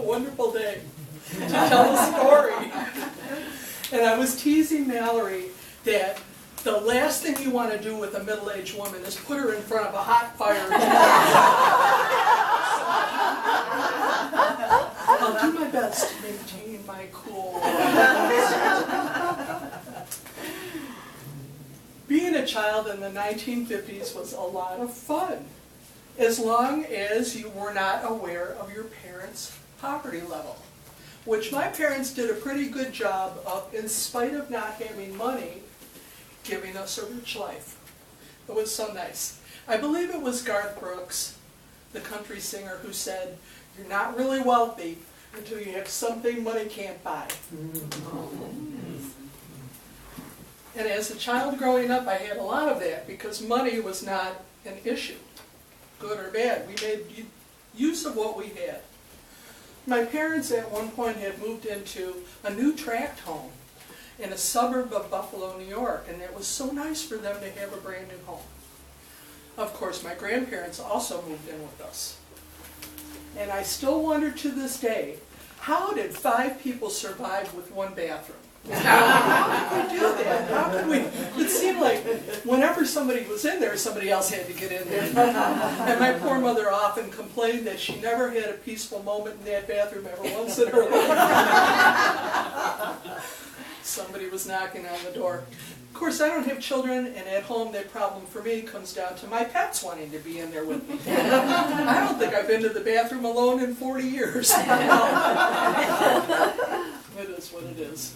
wonderful day to tell a story. And I was teasing Mallory that the last thing you want to do with a middle-aged woman is put her in front of a hot fire. I'll do my best to maintain my cool. Being a child in the 1950s was a lot of fun, as long as you were not aware of your parents' poverty level, which my parents did a pretty good job of, in spite of not having money, giving us a rich life. It was so nice. I believe it was Garth Brooks, the country singer, who said, "You're not really wealthy until you have something money can't buy." And as a child growing up, I had a lot of that because money was not an issue, good or bad. We made use of what we had. My parents at one point had moved into a new tract home in a suburb of Buffalo, New York, and it was so nice for them to have a brand new home. Of course, my grandparents also moved in with us. And I still wonder to this day, how did 5 people survive with 1 bathroom? How could we do that? How could we? It seemed like whenever somebody was in there, somebody else had to get in there. And my poor mother often complained that she never had a peaceful moment in that bathroom ever once in her life. Somebody was knocking on the door. Of course, I don't have children, and at home that problem for me comes down to my pets wanting to be in there with me. I don't think I've been to the bathroom alone in 40 years. It is what it is.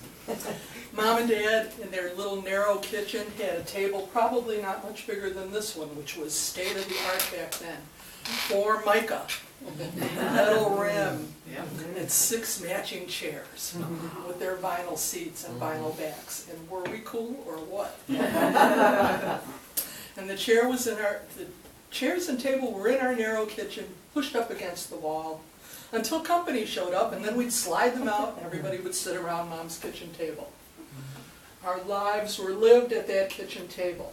Mom and Dad, in their little narrow kitchen, had a table probably not much bigger than this one, which was state-of-the-art back then. Formica, metal rim, and 6 matching chairs with their vinyl seats and vinyl backs. And were we cool or what? And the chairs and table were in our narrow kitchen, pushed up against the wall, until company showed up, and then we'd slide them out, and everybody would sit around Mom's kitchen table. Our lives were lived at that kitchen table.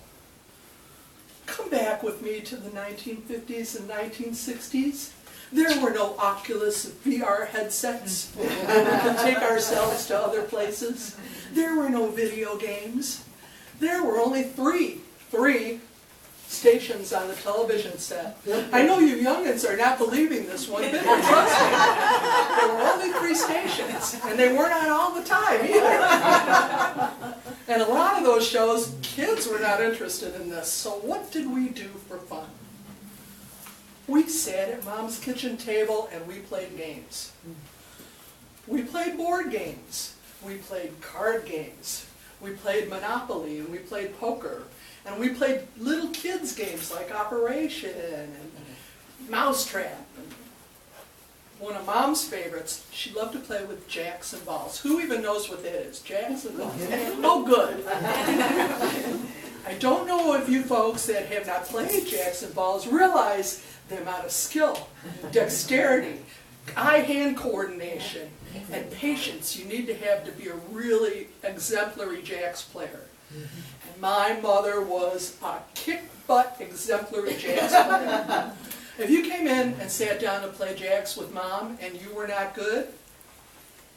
Come back with me to the 1950s and 1960s. There were no Oculus VR headsets. We could take ourselves to other places. There were no video games. There were only three stations on the television set. I know you youngins are not believing this one bit, but trust me. There were only 3 stations, and they weren't on all the time either. And a lot of those shows, kids were not interested in this. So what did we do for fun? We sat at Mom's kitchen table and we played games. We played board games. We played card games. We played Monopoly, and we played poker. And we played little kids games like Operation and Mousetrap. And one of Mom's favorites, she loved to play with jacks and balls. Who even knows what that is? Jacks and balls. Oh, good. I don't know if you folks that have not played jacks and balls realize the amount of skill, dexterity, eye-hand coordination, and patience you need to have to be a really exemplary jacks player. And my mother was a kick-butt exemplary jacks player. If you came in and sat down to play jacks with Mom and you were not good,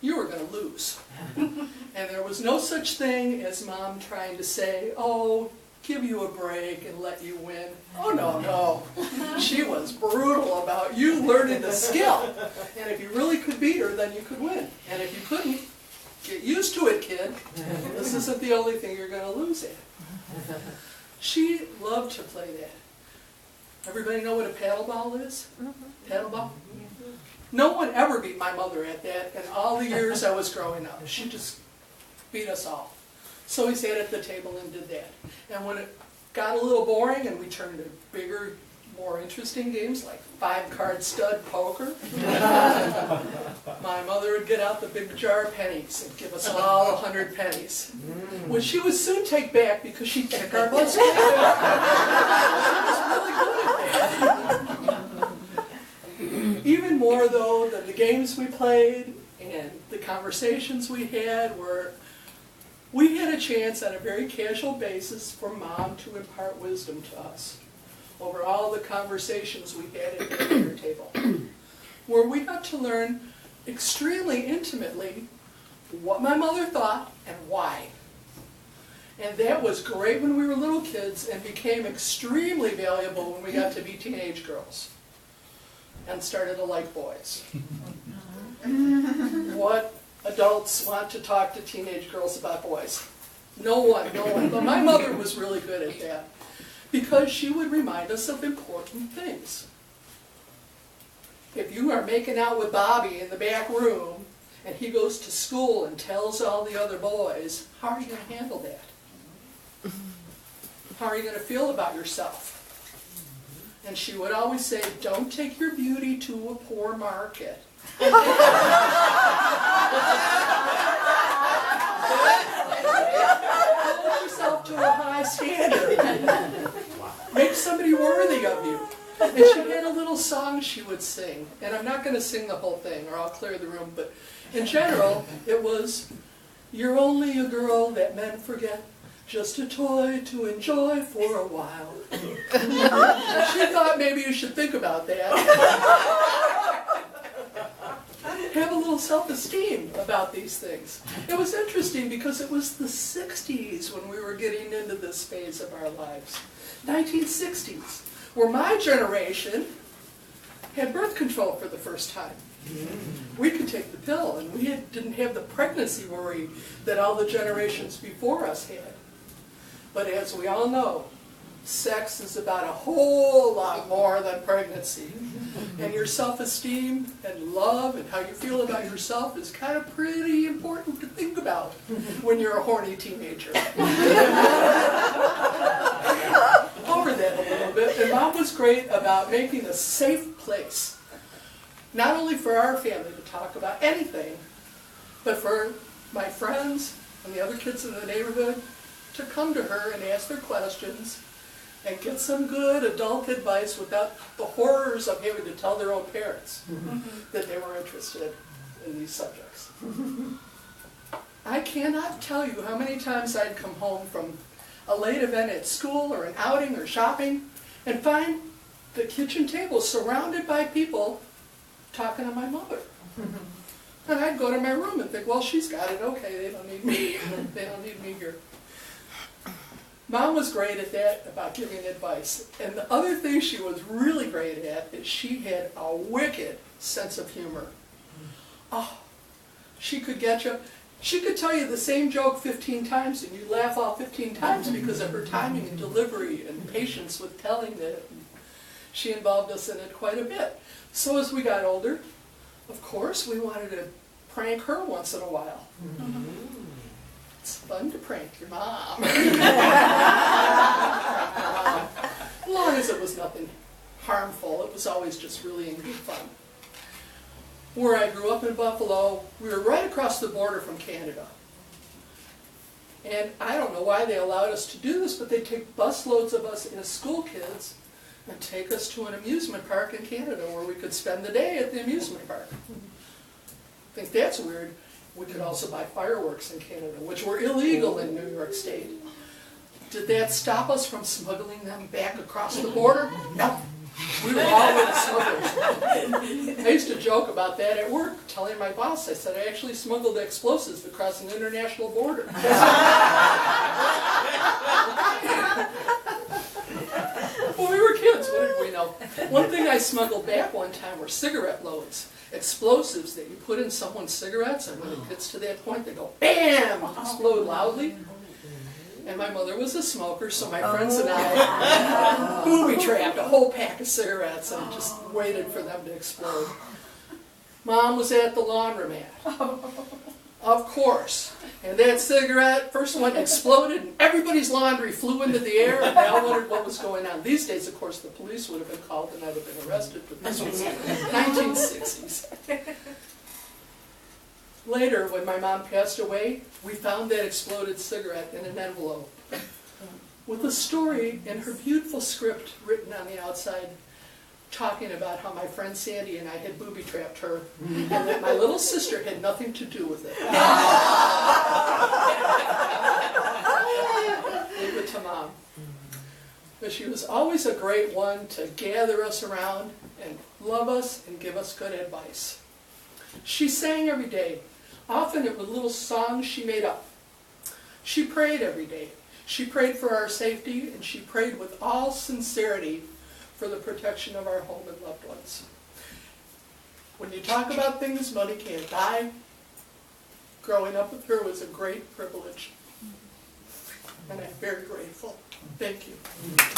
you were going to lose. And there was no such thing as Mom trying to say, "Oh, give you a break and let you win." Oh, no, no. She was brutal about you learning the skill. And if you really could beat her, then you could win. And if you couldn't, get used to it, kid. This isn't the only thing you're going to lose at. She loved to play that. Everybody know what a paddleball is? Paddleball? No one ever beat my mother at that in all the years I was growing up. She just beat us all. So we sat at the table and did that. And when it got a little boring and we turned to bigger, more interesting games like 5-card stud poker, my mother would get out the big jar of pennies and give us all 100 pennies, which she would soon take back because she'd kick our butts. She was really good at that. Even more, though, than the games we played and the conversations we had were, we had a chance on a very casual basis for Mom to impart wisdom to us over all the conversations we had at the dinner table, where we got to learn extremely intimately what my mother thought and why. And that was great when we were little kids and became extremely valuable when we got to be teenage girls and started to like boys. What adults want to talk to teenage girls about boys? No one. But my mother was really good at that because she would remind us of important things. If you are making out with Bobby in the back room and he goes to school and tells all the other boys, how are you going to handle that? How are you going to feel about yourself? And she would always say, don't take your beauty to a poor market. Hold yourself to a high standard. Make somebody worthy of you. And she had a little song she would sing. And I'm not going to sing the whole thing or I'll clear the room. But in general, it was, you're only a girl that men forget. Just a toy to enjoy for a while. She thought maybe you should think about that. Have a little self-esteem about these things. It was interesting because it was the 60s when we were getting into this phase of our lives. 1960s, where my generation had birth control for the first time. We could take the pill and we didn't have the pregnancy worry that all the generations before us had. But as we all know, sex is about a whole lot more than pregnancy. And your self-esteem and love and how you feel about yourself is kind of pretty important to think about when you're a horny teenager. Over that a little bit, and Mom was great about making a safe place, not only for our family to talk about anything, but for my friends and the other kids in the neighborhood to come to her and ask their questions and get some good adult advice without the horrors of having to tell their own parents that they were interested in these subjects. I cannot tell you how many times I'd come home from a late event at school or an outing or shopping and find the kitchen table surrounded by people talking to my mother. And I'd go to my room and think, well, she's got it, okay, they don't need me. They don't need me here. Mom was great at that, about giving advice. And the other thing she was really great at is she had a wicked sense of humor. Oh, she could get you. She could tell you the same joke 15 times and you'd laugh all 15 times because of her timing and delivery and patience with telling it. And she involved us in it quite a bit. So as we got older, of course, we wanted to prank her once in a while. It's fun to prank your mom. As long as it was nothing harmful, it was always just really in good fun. Where I grew up in Buffalo, we were right across the border from Canada. And I don't know why they allowed us to do this, but they'd take busloads of us as school kids and take us to an amusement park in Canada where we could spend the day at the amusement park. I think that's weird. We could also buy fireworks in Canada, which were illegal in New York State. Did that stop us from smuggling them back across the border? No. We were always smugglers. I used to joke about that at work, telling my boss, I said, I actually smuggled explosives across an international border. Well, we were kids, what did we know? One thing I smuggled back one time were cigarette loads. Explosives that you put in someone's cigarettes, and when it gets to that point, they go BAM! Explode loudly. And my mother was a smoker, so my friends and I booby-trapped a whole pack of cigarettes and just waited for them to explode. Mom was at the laundromat. Of course. And that cigarette, first one exploded, and everybody's laundry flew into the air, and they all wondered what was going on. These days, of course, the police would have been called and I'd have been arrested, but this was 1960s. Later, when my mom passed away, we found that exploded cigarette in an envelope with a story in her beautiful script written on the outside, talking about how my friend Sandy and I had booby-trapped her, and that my little sister had nothing to do with it. Leave it to Mom. But she was always a great one to gather us around and love us and give us good advice. She sang every day. Often it was little songs she made up. She prayed every day. She prayed for our safety, and she prayed with all sincerity for the protection of our home and loved ones. When you talk about things money can't buy, growing up with her was a great privilege. And I'm very grateful. Thank you.